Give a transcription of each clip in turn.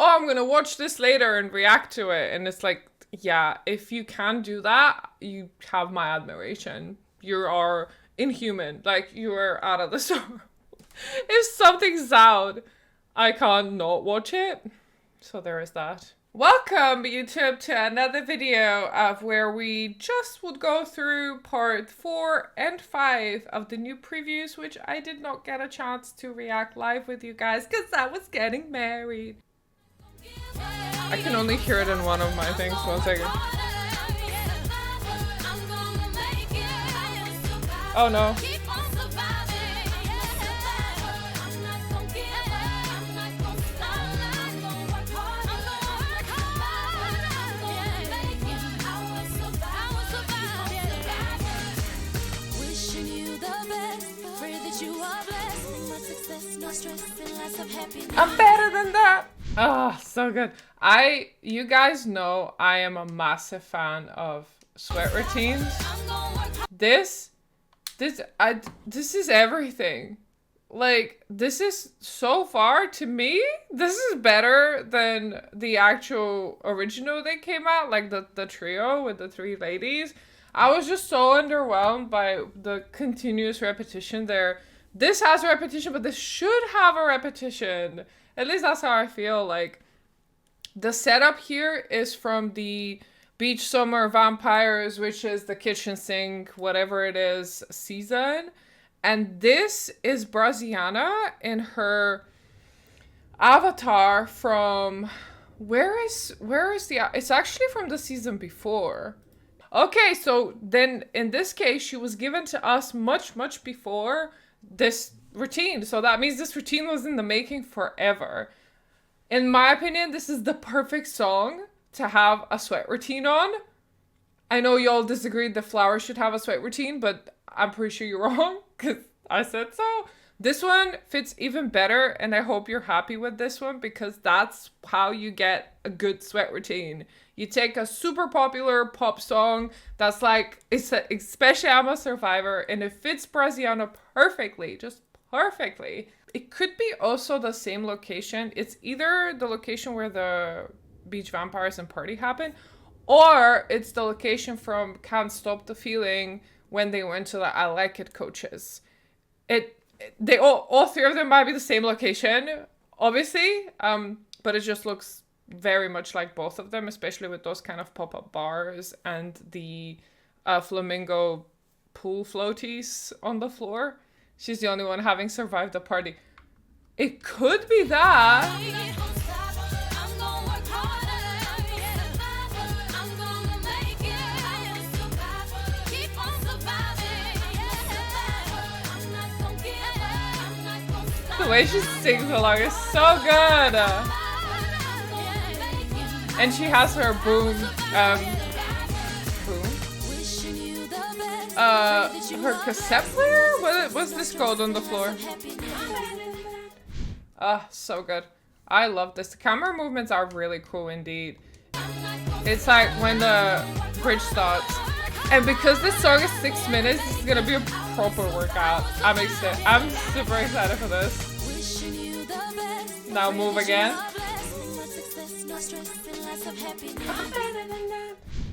oh, I'm gonna watch this later and react to it. And it's like, yeah, if you can do that, you have my admiration. You are inhuman. Like, you are out of this world. If something's out, I can't not watch it. So there is that. Welcome, YouTube, to another video of where we just would go through part 4 and 5 of the new previews, which I did not get a chance to react live with you guys because I was getting married. I can only hear it in one of my things. 1 second. Oh no. I'm better than that. Oh, so good. You guys know I am a massive fan of sweat routines. This is everything. Like, this is, so far, to me, this is better than the actual original that came out, like the trio with the 3 ladies. I was just so underwhelmed by the continuous repetition there. This has repetition, but this should have a repetition. At least that's how I feel. Like, the setup here is from the Beach Summer Vampires, which is the kitchen sink, whatever it is, season. And this is Braziana in her avatar from, where is the, it's actually from the season before. Okay, so then in this case, she was given to us much, much before this routine. So that means this routine was in the making forever. In my opinion, this is the perfect song to have a sweat routine on. I know y'all disagreed that Flowers should have a sweat routine, but I'm pretty sure you're wrong because I said so. This one fits even better, and I hope you're happy with this one because that's how you get a good sweat routine. You take a super popular pop song that's like, especially I'm a Survivor, and it fits Braziana perfectly, just perfectly. It could be also the same location. It's either the location where the Beach Vampires and Party happen, or it's the location from Can't Stop the Feeling when they went to the I Like It coaches. They all 3 of them might be the same location, obviously, but it just looks very much like both of them, especially with those kind of pop-up bars and the flamingo pool floaties on the floor. She's the only one having survived the party. It could be that. The way she sings along is so good. And she has her boom, her cassette player? What's this called on the floor? Ah, so good. I love this. The camera movements are really cool indeed. It's like when the bridge starts. And because this song is 6 minutes, this is gonna be a proper workout. I'm super excited for this. Now move again.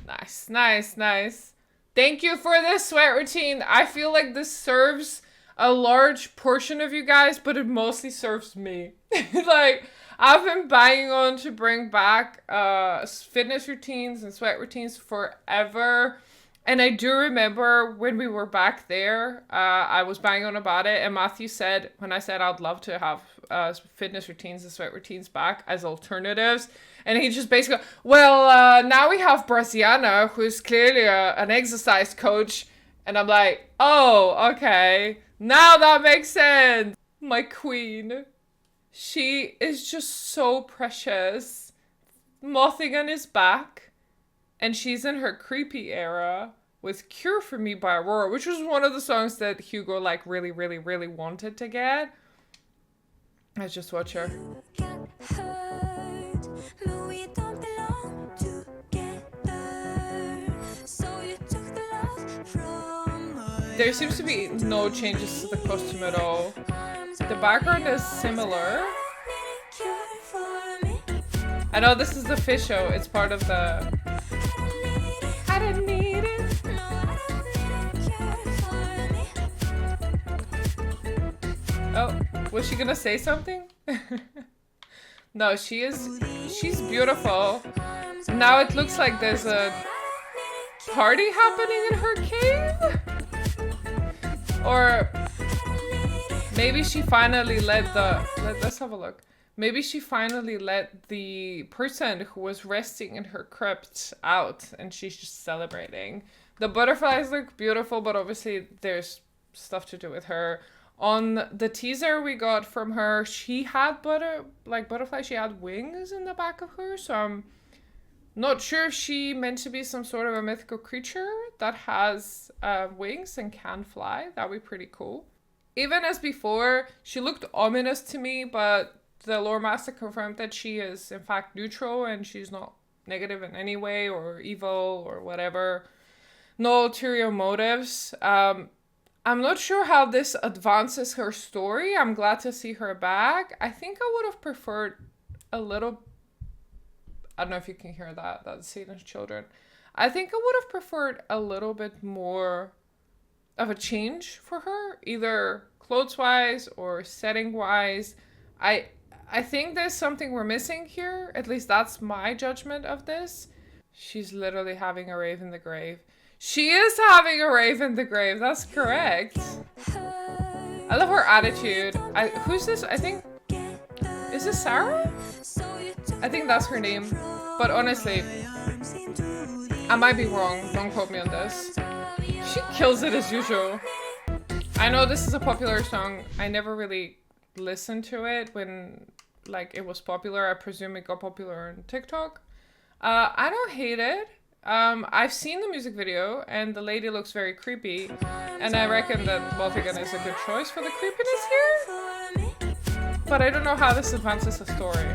Nice, nice, nice. Thank you for this sweat routine. I feel like this serves a large portion of you guys, but it mostly serves me. Like, I've been banging on to bring back fitness routines and sweat routines forever. And I do remember when we were back there, I was banging on about it. And Matthew said, when I said I'd love to have fitness routines and sweat routines back as alternatives. And he just basically, well, now we have Braziana, who's clearly an exercise coach. And I'm like, oh, okay. Now that makes sense. My queen. She is just so precious. Mothing on his back. And she's in her creepy era with Cure For Me by Aurora, which was one of the songs that Hugo like really, really, really wanted to get. Let's just watch her. There seems to be no changes to the costume at all. The background is similar. I know this is the fish show. It's part of the... I didn't need it. Oh, was she gonna say something? No, she's beautiful. Now it looks like there's a party happening in her cave? Or maybe she finally let the... Let's have a look. Maybe she finally let the person who was resting in her crypt out and she's just celebrating. The butterflies look beautiful, but obviously there's stuff to do with her. On the teaser we got from her, she had butterflies, she had wings in the back of her, so I'm not sure if she meant to be some sort of a mythical creature that has wings and can fly. That'd be pretty cool. Even as before, she looked ominous to me, but the lore master confirmed that she is in fact neutral and she's not negative in any way or evil or whatever. No ulterior motives. I'm not sure how this advances her story. I'm glad to see her back. I think I would have preferred a little... I don't know if you can hear that. That's Satan's children. I think I would have preferred a little bit more of a change for her. Either clothes-wise or setting-wise. I think there's something we're missing here. At least that's my judgment of this. She's literally having a rave in the grave. She is having a rave in the grave. That's correct. I love her attitude. Who's this? I think... Is this Sarah? I think that's her name. But honestly, I might be wrong. Don't quote me on this. She kills it as usual. I know this is a popular song. I never really listened to it when it was popular. I presume it got popular on TikTok. I don't hate it. I've seen the music video and the lady looks very creepy, and I reckon that Multigun is a good choice for the creepiness here, but I don't know how this advances the story.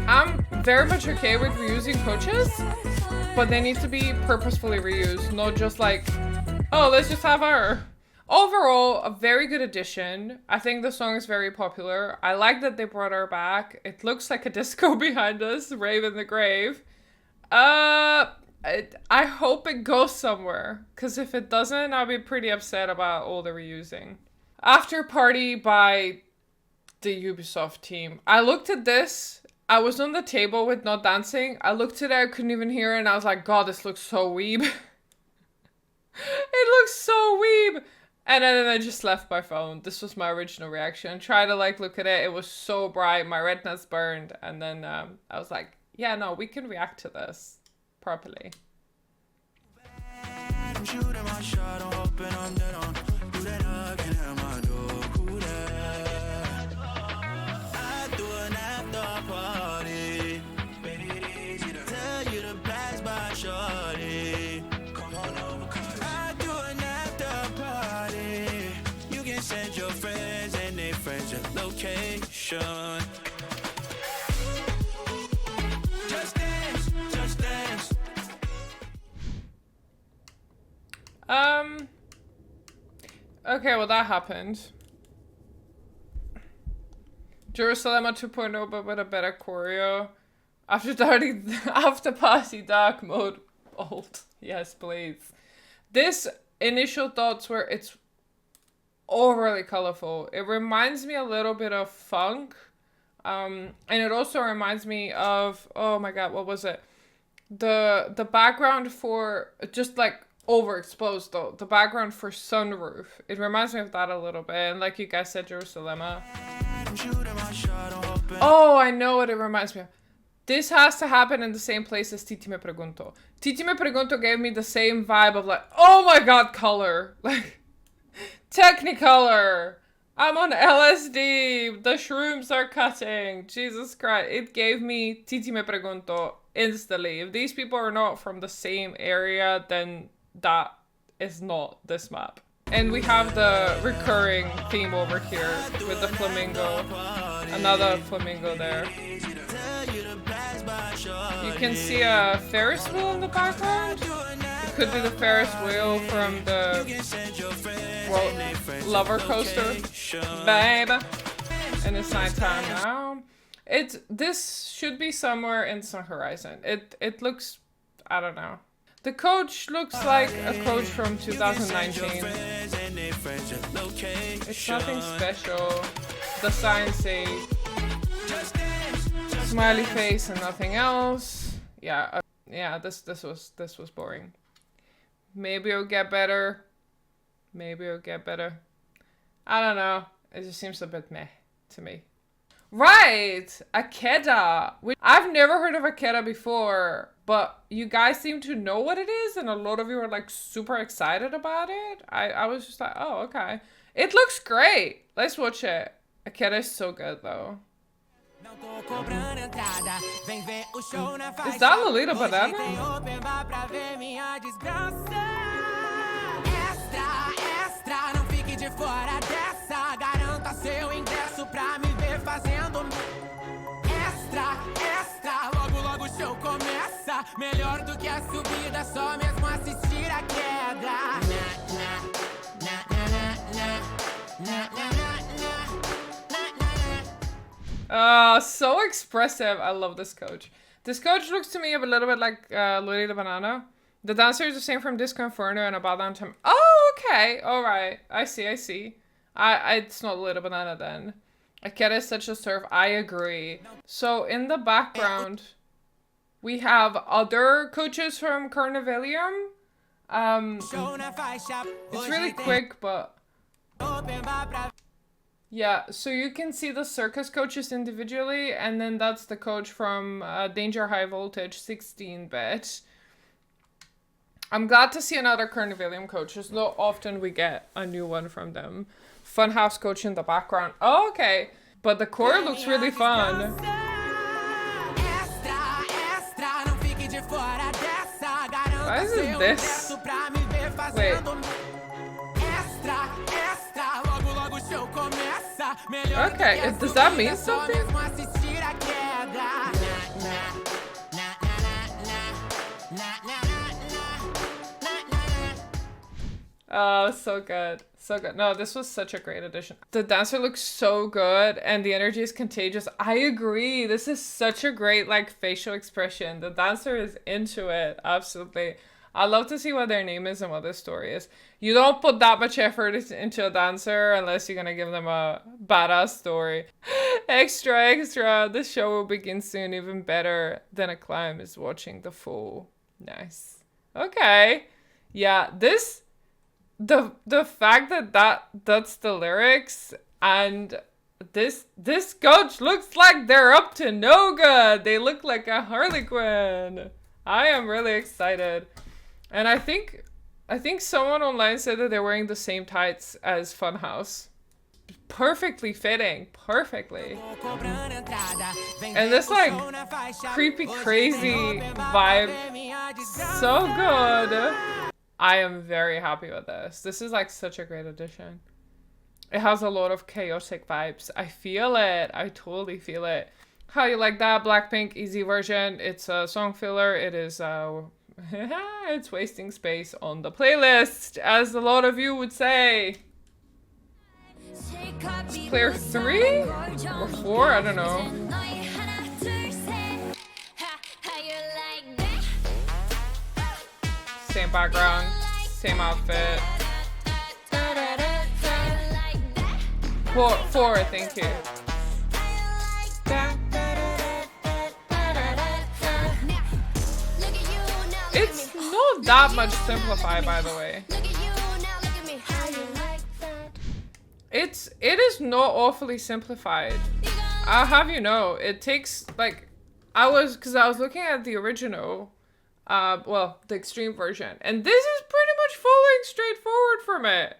I'm very much okay with reusing coaches, but they need to be purposefully reused, not just oh, let's just have her. Overall, a very good addition. I think the song is very popular. I like that they brought her back. It looks like a disco behind us, Rave in the Grave. I hope it goes somewhere, because if it doesn't, I'll be pretty upset about all the reusing. After Party by the Ubisoft team. I looked at this. I was on the table with Not Dancing. I looked at it, I couldn't even hear it, and I was like, God, this looks so weeb. It looks so weeb. And then I just left my phone. This was my original reaction. Tried to look at it. It was so bright. My retinas burned. And then I was like, yeah, no, we can react to this properly. Send your friends and their friends your location. Just dance, just dance. Okay, well that happened. Jerusalem 2.0 but with a better choreo. After party dark mode old. Yes, please. This initial thoughts were it's overly colorful. It reminds me a little bit of funk. And it also reminds me of, oh my god, what was it? The background for, just overexposed though, the background for Sunroof. It reminds me of that a little bit. And like you guys said, Jerusalem. Oh, I know what it reminds me of. This has to happen in the same place as Titi Me Pregunto. Titi Me Pregunto gave me the same vibe of oh my god, color. Technicolor. I'm on LSD. The shrooms are cutting. Jesus Christ. It gave me Titi Me Pregunto instantly. If these people are not from the same area, then that is not this map. And we have the recurring theme over here with the flamingo. Another flamingo there. You can see a Ferris wheel in the background. It could be the Ferris wheel from the lover coaster. Babe. And it's nighttime now. This should be somewhere in Sun Horizon. It looks, I don't know. The coach looks like a coach from 2019. It's nothing special. The signs say smiley face and nothing else. Yeah, this was boring. Maybe it'll get better. Maybe it'll get better. I don't know. It just seems a bit meh to me. Right! A Queda. I've never heard of a Queda before, but you guys seem to know what it is, and a lot of you are like super excited about it. I was just like, oh, okay. It looks great. Let's watch it. A Queda is so good though. Is that Lolita Banana? Seu ingresso pra me ver fazendo extra, extra. Logo, logo o show começa. Melhor do que a subida, só mesmo assistir a queda. So expressive. I love this coach. This coach looks to me a little bit like Lolita Banana. The dancer is the same from Disco Inferno and About Down Time. Oh, okay. All right. I see. It's not Lolita Banana then. Queda is such a surf. I agree. So in the background, we have other coaches from Carnivalium. It's really quick, but yeah. So you can see the circus coaches individually, and then that's the coach from Danger High Voltage 16-bit. I'm glad to see another Carnivalium coach. It's not often we get a new one from them. Funhouse coach in the background. Oh, okay. But the core looks really fun. Why is it this? Wait. Okay, does that mean something? Oh, so good. So good. No, this was such a great addition. The dancer looks so good and the energy is contagious. I agree. This is such a great like facial expression. The dancer is into it. Absolutely. I love to see what their name is and what their story is. You don't put that much effort into a dancer unless you're gonna give them a badass story. Extra, extra. This show will begin soon. Even better than a climb is watching the full. Nice. Okay. Yeah, this... The fact that's the lyrics and this coach looks like they're up to no good. They look like a Harley Quinn. I am really excited. And I think someone online said that they're wearing the same tights as Funhouse. Perfectly fitting. Perfectly. And this like creepy crazy vibe. So good. I am very happy with this. This is like such a great addition. It has a lot of chaotic vibes. I feel it. I totally feel it. How you like that? Blackpink easy version. It's a song filler. It is it's wasting space on the playlist, as a lot of you would say. It's player 3 or 4? I don't know. Same background, same outfit. 4, thank you. It's not that much simplified, by the way. It is not awfully simplified. I'll have you know, it takes like because I was looking at the original. Well, the extreme version, and this is pretty much following straightforward from it.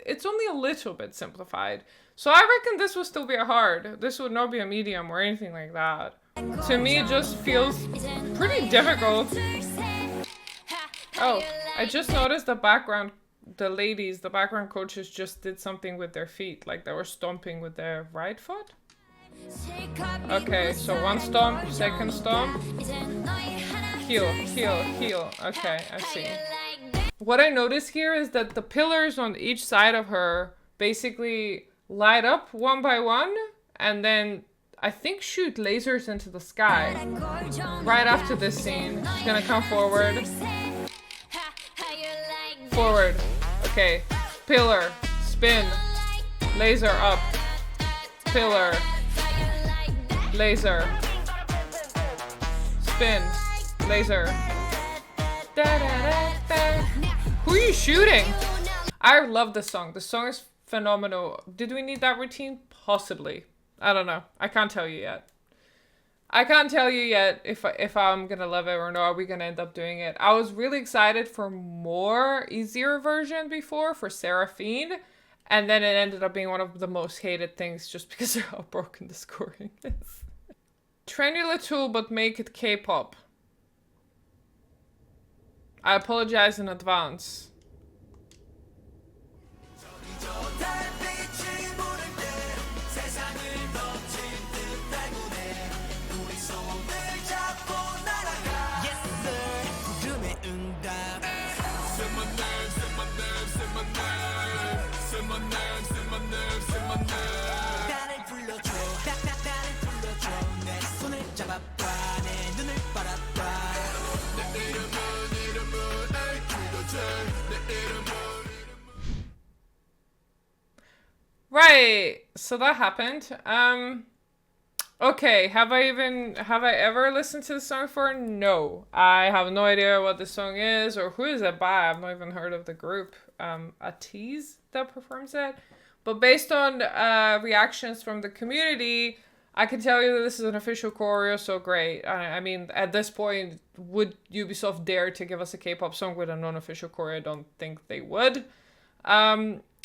It's only a little bit simplified, so I reckon this will still be a hard. This would not be a medium or anything like that. To me, it just feels pretty difficult. Oh, I just noticed the background coaches just did something with their feet, like they were stomping with their right foot. Okay, so one stomp, second stomp. Heel. Okay, I see. What I notice here is that the pillars on each side of her basically light up one by one, and then I think, shoot lasers into the sky. Right after this scene. She's gonna come forward. Forward. Okay. Pillar. Spin. Laser up. Pillar. Laser. Spin. Laser. Da, da, da, da. Who are you shooting? I love this song. The song is phenomenal. Did we need that routine? Possibly. I don't know. I can't tell you yet. I can't tell you yet if I'm gonna love it or not. Are we gonna end up doing it? I was really excited for more easier version before for Seraphine, and then it ended up being one of the most hated things just because of how broken the scoring is. Trenuletul, but make it K-pop. I apologize in advance. Right, so that happened. Okay, have I ever listened to the song before? No. I have no idea what the song is or who is it by. I've not even heard of the group. Atyz that performs it. But based on reactions from the community, I can tell you that this is an official choreo, so great. I mean, at this point, would Ubisoft dare to give us a K-pop song with a non-official choreo? I don't think they would.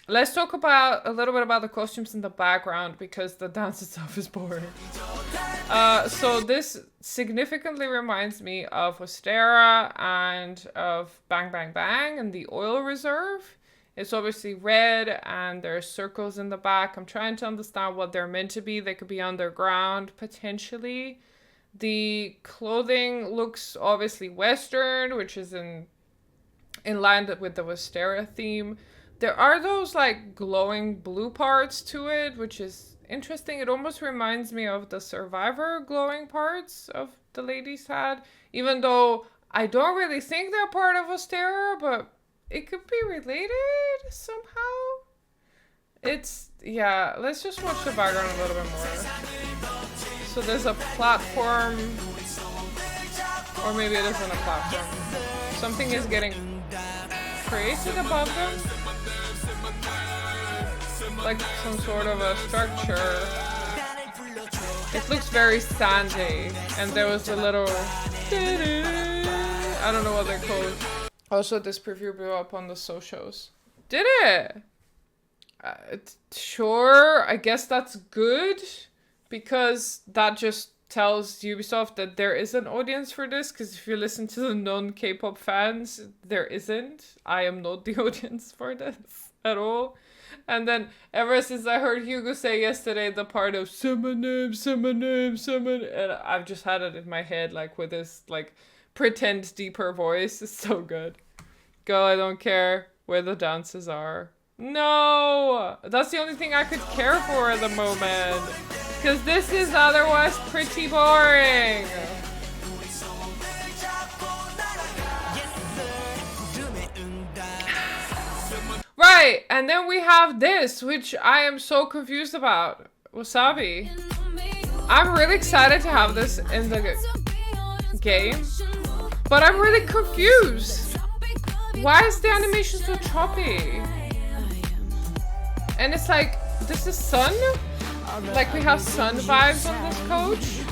Let's talk a little bit about the costumes in the background, because the dance itself is boring. So this significantly reminds me of Ostera and of Bang Bang Bang and the oil reserve. It's obviously red and there's circles in the back. I'm trying to understand what they're meant to be. They could be underground, potentially. The clothing looks obviously Western, which is in line with the Ostera theme. There are those like glowing blue parts to it, which is interesting. It almost reminds me of the Survivor glowing parts of the ladies had, even though I don't really think they're part of Ostera, but it could be related somehow. Yeah, let's just watch the background a little bit more. So there's a platform, or maybe it isn't a platform. Something is getting created above them. Like some sort of a structure. It looks very sandy, and there was a little I don't know what they're called. Also, this preview blew up on the socials. Did it? Sure, I guess that's good, because that just tells Ubisoft that there is an audience for this, because if you listen to the non-K-pop fans, there isn't. I am not the audience for this at all. And then ever since I heard Hugo say yesterday the part of say my name, and I've just had it in my head, like with this like pretend deeper voice. It's so good. Go, I don't care where the dances are. No! That's the only thing I could care for at the moment. Because this is otherwise pretty boring. Right, and then we have this, which I am so confused about. Wasabi. I'm really excited to have this in the game, but I'm really confused. Why is the animation so choppy? And it's like, this is sun? Like we have sun vibes on this coach.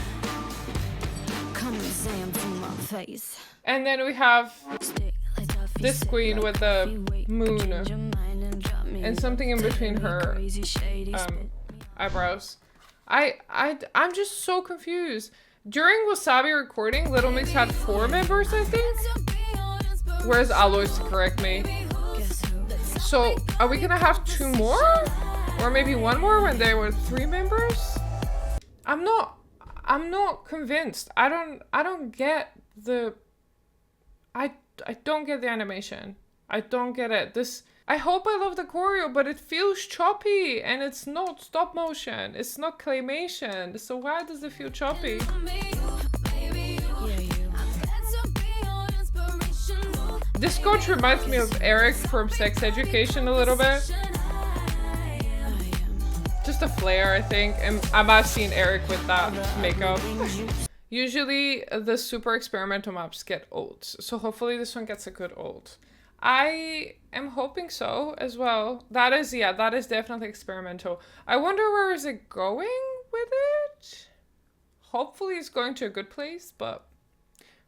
And then we have this queen with the moon and something in between her eyebrows. I'm just so confused. During Wasabi recording, Little Mix had 4 members, I think. Where's Aloys to correct me? So, are we gonna have 2 more? Or maybe 1 more when there were 3 members? I'm not convinced. I don't get the I don't get the animation. I don't get it. This I hope I love the choreo, but it feels choppy and it's not stop motion. It's not claymation. So why does it feel choppy? This coach reminds me of Eric from Sex Education a little bit. Just a flare, I think. And I might have seen Eric with that makeup. Usually the super experimental maps get old. So hopefully this one gets a good old. I am hoping so as well. That is definitely experimental. I wonder where is it going with it? Hopefully it's going to a good place, but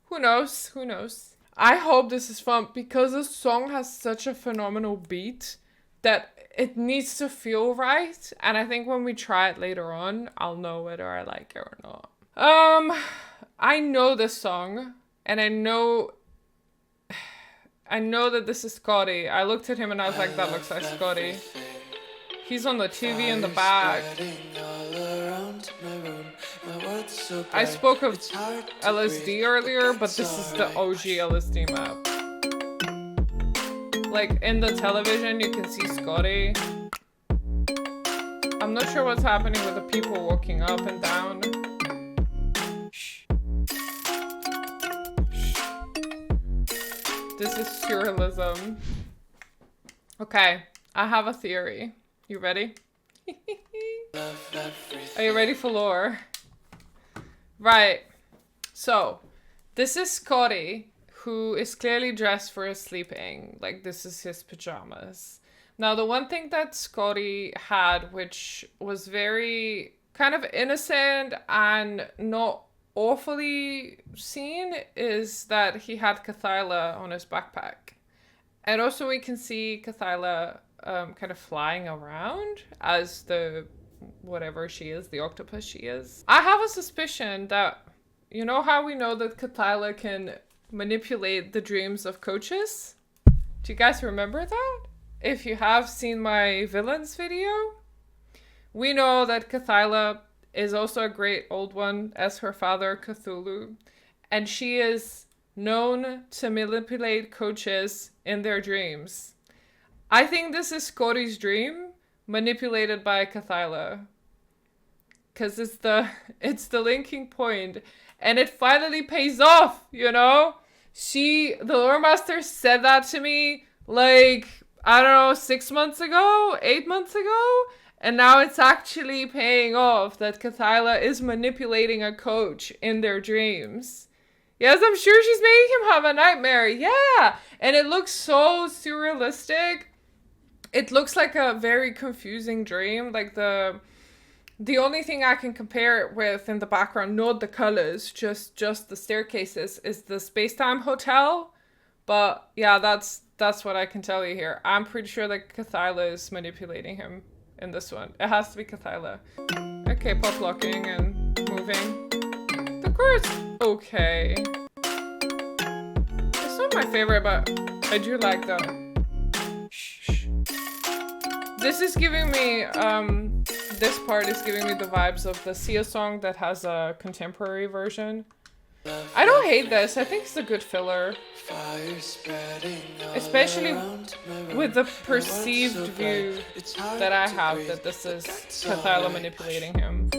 who knows? Who knows? I hope this is fun because the song has such a phenomenal beat that it needs to feel right. And I think when we try it later on, I'll know whether I like it or not. I know this song and I know that this is Scotty. I looked at him and I was like, that looks like Scotty. He's on the TV in the back. I spoke of LSD earlier, but this is the OG LSD map. Like in the television, you can see Scotty. I'm not sure what's happening with the people walking up and down. This is surrealism. Okay, I have a theory. You ready? Are you ready for lore? Right. So, this is Scotty, who is clearly dressed for his sleeping. Like, this is his pajamas. Now, the one thing that Scotty had, which was very kind of innocent and not awfully seen, is that he had Cathyla on his backpack. And also we can see Cathyla kind of flying around as the whatever she is, the octopus she is. I have a suspicion that, you know how we know that Cathyla can manipulate the dreams of coaches? Do you guys remember that? If you have seen my villains video, we know that Cathyla is also a great old one as her father Cthulhu, and she is known to manipulate coaches in their dreams. I think this is Scotty's dream manipulated by Cathyla, because it's the linking point, and it finally pays off, you know? The lore master said that to me like, I don't know, 6 months ago, 8 months ago. And now it's actually paying off that Cathyla is manipulating a coach in their dreams. Yes, I'm sure she's making him have a nightmare. Yeah. And it looks so surrealistic. It looks like a very confusing dream. Like the only thing I can compare it with in the background, not the colors, just the staircases, is the Spacetime Hotel. But yeah, that's what I can tell you here. I'm pretty sure that Cathyla is manipulating him in this one. It has to be Cathyla. Okay, pop locking and moving. The chorus, okay. It's not my favorite, but I do like that. This is giving me, this part is giving me the vibes of the Sia song that has a contemporary version. I don't hate this. I think it's a good filler. Especially with the perceived view that I have that this is Cathyla manipulating him.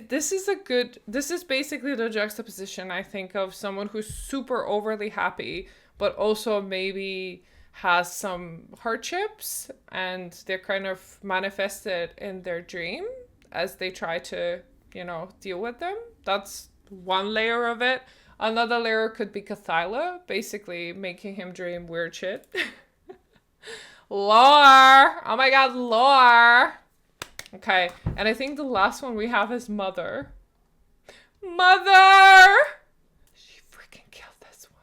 This is basically the juxtaposition, I think, of someone who's super overly happy, but also maybe has some hardships, and they're kind of manifested in their dream as they try to, you know, deal with them. That's one layer of it. Another layer could be Cathyla, basically making him dream weird shit. Lore! Oh my god, lore! Okay, and I think the last one we have is Mother. Mother! She freaking killed this one.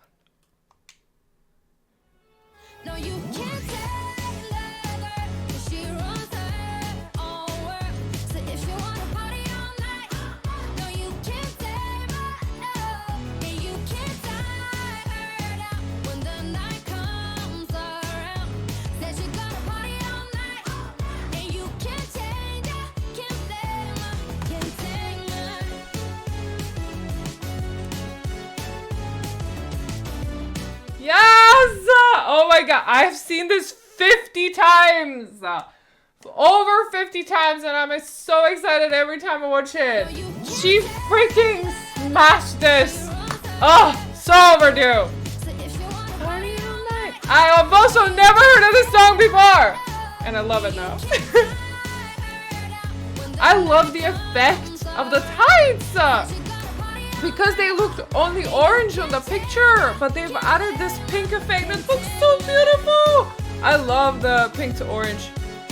No, you can't take lover, she runs her own world. So if you wanna party all night, no, you can't take my love. And you can't tie her down when the night comes around. Said you gotta party all night, and you can't change her, can't blame her, can't take her. Yes! Oh my god, I've seen this 50 times. Over 50 times, and I'm so excited every time I watch it. She freaking smashed this. Oh, so overdue. I have also never heard of this song before, and I love it now. I love the effect of the tights because they looked only orange on the picture, but they've added this pink effect that looks so beautiful. I love the pink to orange.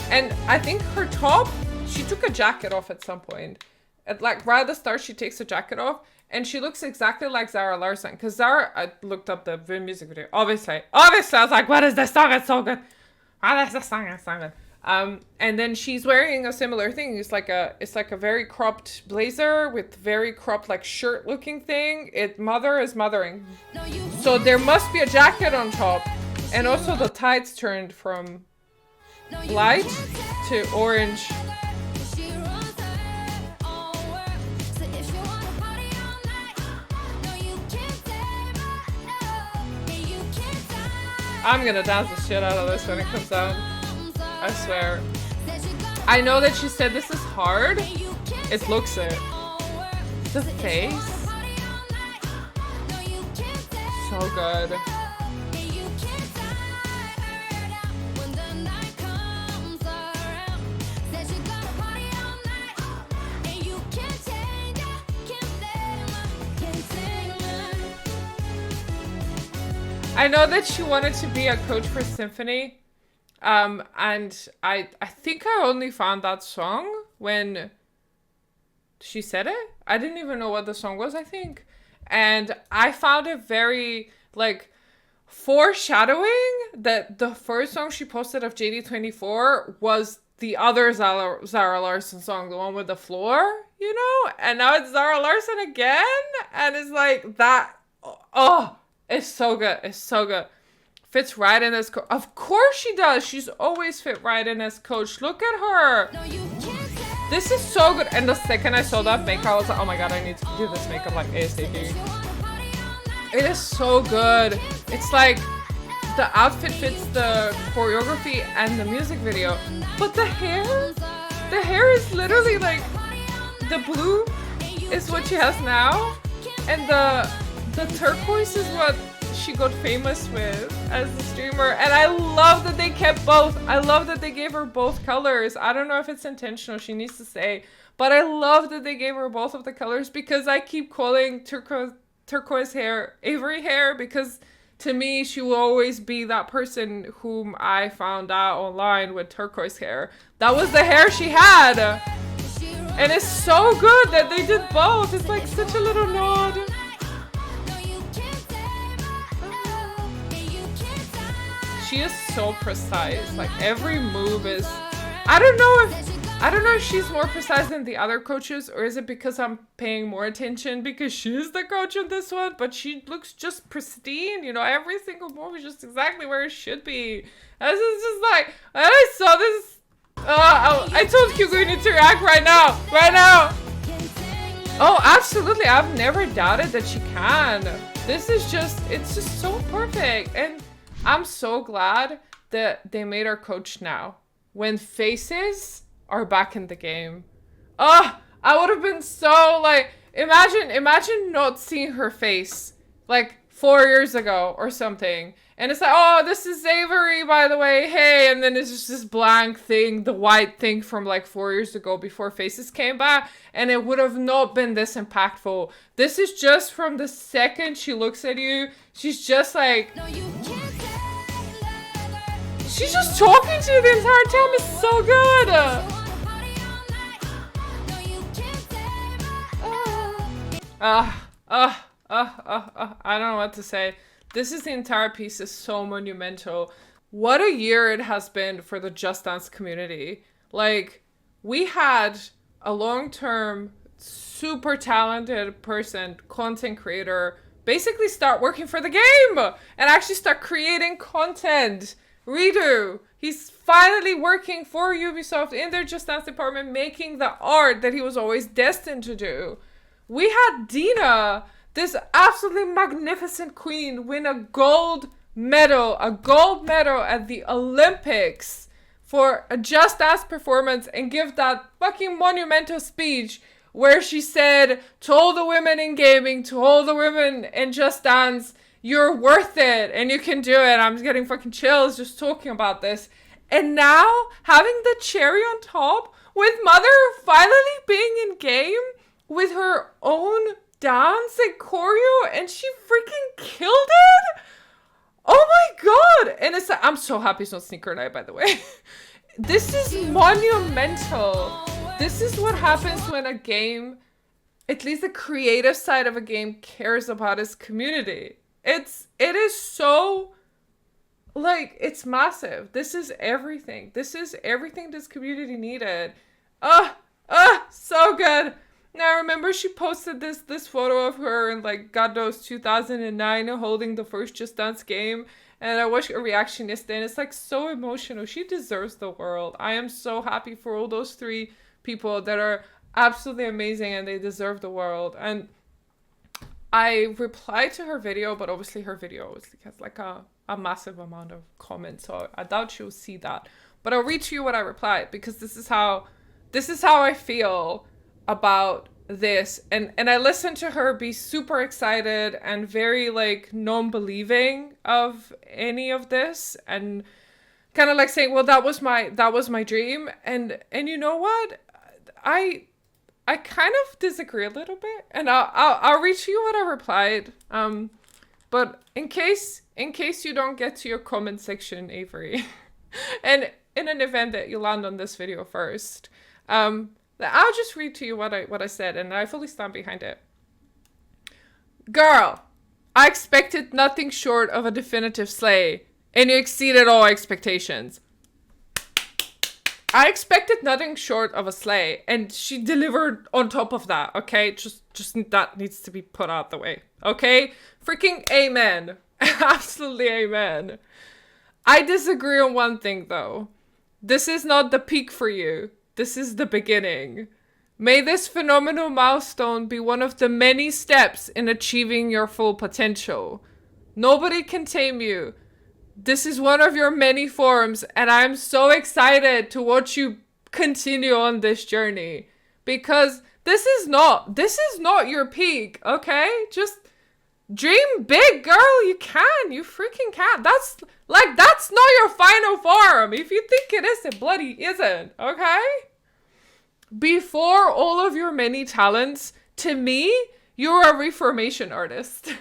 And I think her top, she took a jacket off at some point. Like right at the start, she takes the jacket off, and she looks exactly like Zara Larsson. Because Zara, I looked up the music video. Obviously, I was like, what is this song? It's so good. Oh, this song is so good. And then she's wearing a similar thing. It's like a very cropped blazer with very cropped like shirt looking thing. Mother is mothering. So there must be a jacket on top, and also the tights turned from light to orange. I'm gonna dance the shit out of this when it comes out. I swear. I know that she said this is hard. It looks it. The face. So good. I know that she wanted to be a coach for symphony. And I think I only found that song when she said it. I didn't even know what the song was, I think. And I found it very, like, foreshadowing that the first song she posted of JD24 was the other Zara Larsson song, the one with the floor, you know? And now it's Zara Larsson again. And it's like that. Oh, it's so good. It's so good. Fits right in as coach. Of course she does. She's always fit right in as coach. Look at her. This is so good. And the second I saw that makeup, I was like, oh my god, I need to do this makeup like ASAP. It is so good. It's like the outfit fits the choreography and the music video. But the hair is literally like, the blue is what she has now. And the turquoise is what she got famous with as a streamer, and I love that they kept both. I love that they gave her both colors. I don't know if it's intentional, she needs to say, but I love that they gave her both of the colors, because I keep calling turquoise hair Avery hair, because to me she will always be that person whom I found out online with turquoise hair. That was the hair she had, and it's so good that they did both. It's like such a little nod. She is so precise. Like every move is, I don't know if she's more precise than the other coaches, or is it because I'm paying more attention because she's the coach in this one, but she looks just pristine, you know, every single move is just exactly where it should be. This is just like, I saw this, I told Hugo you need to react right now. Oh, absolutely, I've never doubted that she can. It's just so perfect, and I'm so glad that they made her coach now, when faces are back in the game. Oh, I would have been so like, imagine not seeing her face like 4 years ago or something. And it's like, oh, this is Avery, by the way, hey. And then it's just this blank thing, the white thing from like 4 years ago before faces came back. And it would have not been this impactful. This is just from the second she looks at you, she's just like, no, you can't. She's just talking to you the entire time. It's so good. I don't know what to say. This is the entire piece is so monumental. What a year it has been for the Just Dance community. Like, we had a long-term, super talented person, content creator, basically start working for the game and actually start creating content. Redo. He's finally working for Ubisoft in their Just Dance department, making the art that he was always destined to do. We had Dina, this absolutely magnificent queen, win a gold medal, a gold medal at the Olympics for a Just Dance performance and give that fucking monumental speech where she said to all the women in gaming, to all the women in Just Dance, you're worth it and you can do it. I'm getting fucking chills just talking about this. And now having the cherry on top with Mother finally being in game with her own dance and choreo, and she freaking killed it. Oh my god. And it's I'm so happy it's not sneaker night, by the way. This is monumental. This is what happens when a game, at least the creative side of a game, cares about its community. It is so, like, it's massive. This is everything. This is everything this community needed. So good. Now, remember she posted this photo of her in, like, God knows, 2009 holding the first Just Dance game. And I watched her reaction yesterday, and it's, like, so emotional. She deserves the world. I am so happy for all those 3 people that are absolutely amazing, and they deserve the world. And I replied to her video, but obviously her video has, like, a massive amount of comments, so I doubt she'll see that. But I'll read to you what I replied, because this is how I feel about this. And I listened to her be super excited and very, like, non-believing of any of this, and kind of like saying, well, that was my dream. And you know what? I kind of disagree a little bit, and I'll read to you what I replied. But in case you don't get to your comment section, Avery, and in an event that you land on this video first, I'll just read to you what I said, and I fully stand behind it. Girl, I expected nothing short of a definitive slay, and you exceeded all expectations. I expected nothing short of a slay, and she delivered on top of that, okay? Just that needs to be put out the way, okay? Freaking amen. Absolutely amen. I disagree on one thing, though. This is not the peak for you. This is the beginning. May this phenomenal milestone be one of the many steps in achieving your full potential. Nobody can tame you. This is one of your many forms, and I'm so excited to watch you continue on this journey, because this is not your peak, okay? Just dream big, girl. You freaking can. That's not your final form. If you think it is, it bloody isn't, okay? Before all of your many talents, to me, you're a reformation artist.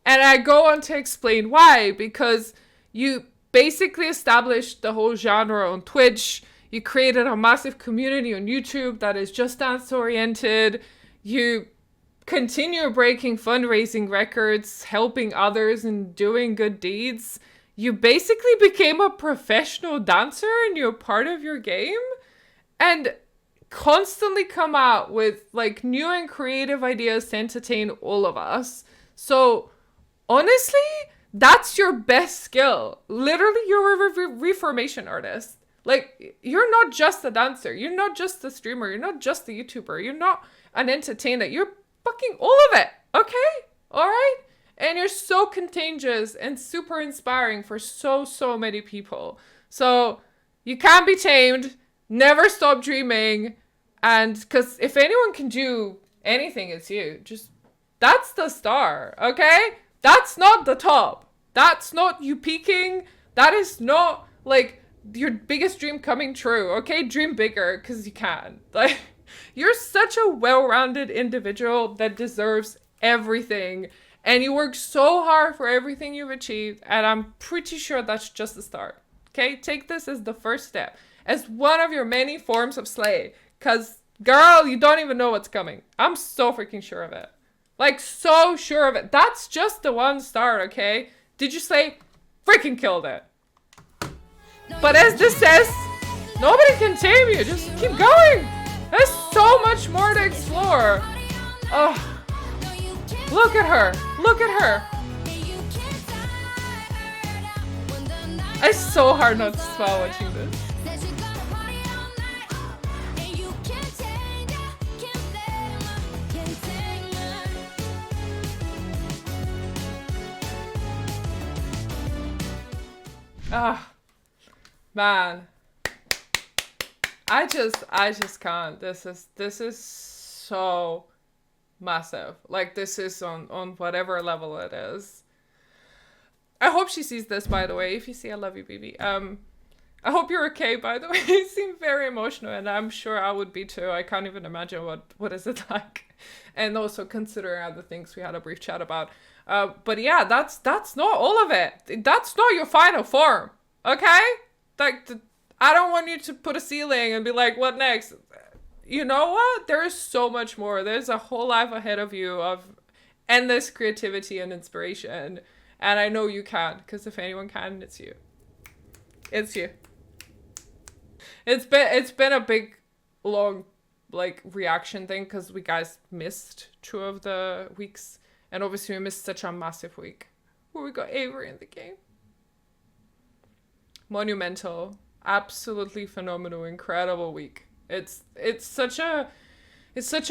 And I go on to explain why, because you basically established the whole genre on Twitch. You created a massive community on YouTube that is Just Dance oriented. You continue breaking fundraising records, helping others and doing good deeds. You basically became a professional dancer and you're part of your game. And constantly come out with, like, new and creative ideas to entertain all of us. So honestly, that's your best skill. Literally, you're a reformation artist. Like, you're not just a dancer. You're not just a streamer. You're not just a YouTuber. You're not an entertainer. You're fucking all of it. Okay? All right? And you're so contagious and super inspiring for so many people. So you can't be tamed. Never stop dreaming. And because if anyone can do anything, it's you. Just, that's the star. Okay? That's not the top. That's not you peaking. That is not, like, your biggest dream coming true. Okay? Dream bigger, because you can. Like, you're such a well-rounded individual that deserves everything. And you work so hard for everything you've achieved. And I'm pretty sure that's just the start. Okay? Take this as the first step. As one of your many forms of slay. Because, girl, you don't even know what's coming. I'm so freaking sure of it. Like, so sure of it. That's just the one start, okay? Did you slay? Freaking killed it. But as this says, nobody can tame you. Just keep going. There's so much more to explore. Oh, look at her. Look at her. It's so hard not to smile watching this. Ah, man. I just can't. This is so massive. Like, this is on whatever level it is. I hope she sees this, by the way. If you see, I love you, baby. I hope you're okay, by the way. You seem very emotional, and I'm sure I would be too. I can't even imagine what is it like. And also considering other things we had a brief chat about. But yeah, that's not all of it. That's not your final form, okay? Like, I don't want you to put a ceiling and be like, what next? You know what? There's so much more. There's a whole life ahead of you of endless creativity and inspiration. And I know you can, because if anyone can, it's you. It's you. It's been a big, long, like, reaction thing, because we guys missed 2 of the weeks. And obviously we missed such a massive week where we got Avery in the game. Monumental. Absolutely phenomenal, incredible week. It's such a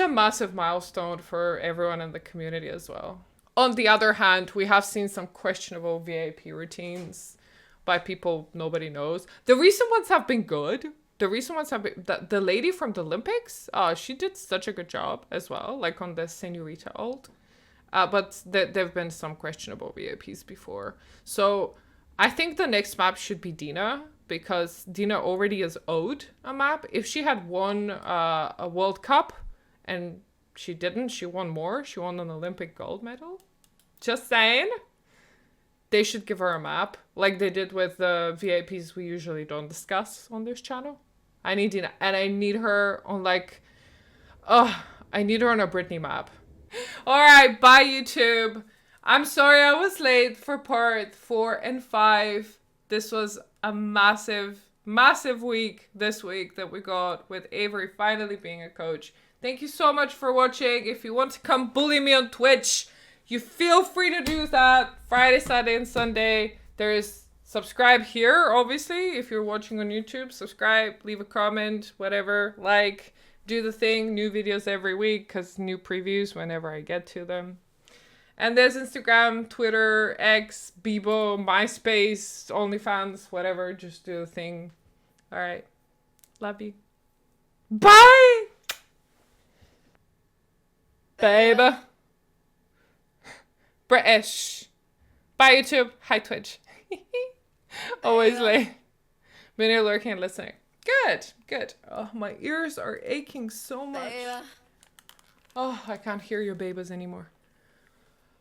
massive milestone for everyone in the community as well. On the other hand, we have seen some questionable VIP routines by people nobody knows. The recent ones have been good. The recent ones have been... The lady from the Olympics, she did such a good job as well, like on the Senorita ult. But there have been some questionable VIPs before. So I think the next map should be Dina, because Dina already is owed a map. If she had won a World Cup, and she didn't, she won more. She won an Olympic gold medal. Just saying. They should give her a map, like they did with the VIPs we usually don't discuss on this channel. I need Dina, and I need her on like... I need her on a Britney map. Alright, bye YouTube. I'm sorry I was late for part 4 and 5. This was a massive, massive week this week that we got with Avery finally being a coach. Thank you so much for watching. If you want to come bully me on Twitch, you feel free to do that. Friday, Saturday, and Sunday. There is subscribe here, obviously. If you're watching on YouTube, subscribe, leave a comment, whatever, like, do the thing. New videos every week, because new previews whenever I get to them. And there's Instagram, Twitter, X, Bebo, MySpace, OnlyFans, whatever. Just do the thing. All right. Love you. Bye! Baby. British. Bye, YouTube. Hi, Twitch. Always late. Been here lurking and listening. Good, good. Oh, my ears are aching so much. Oh, I can't hear your babies anymore.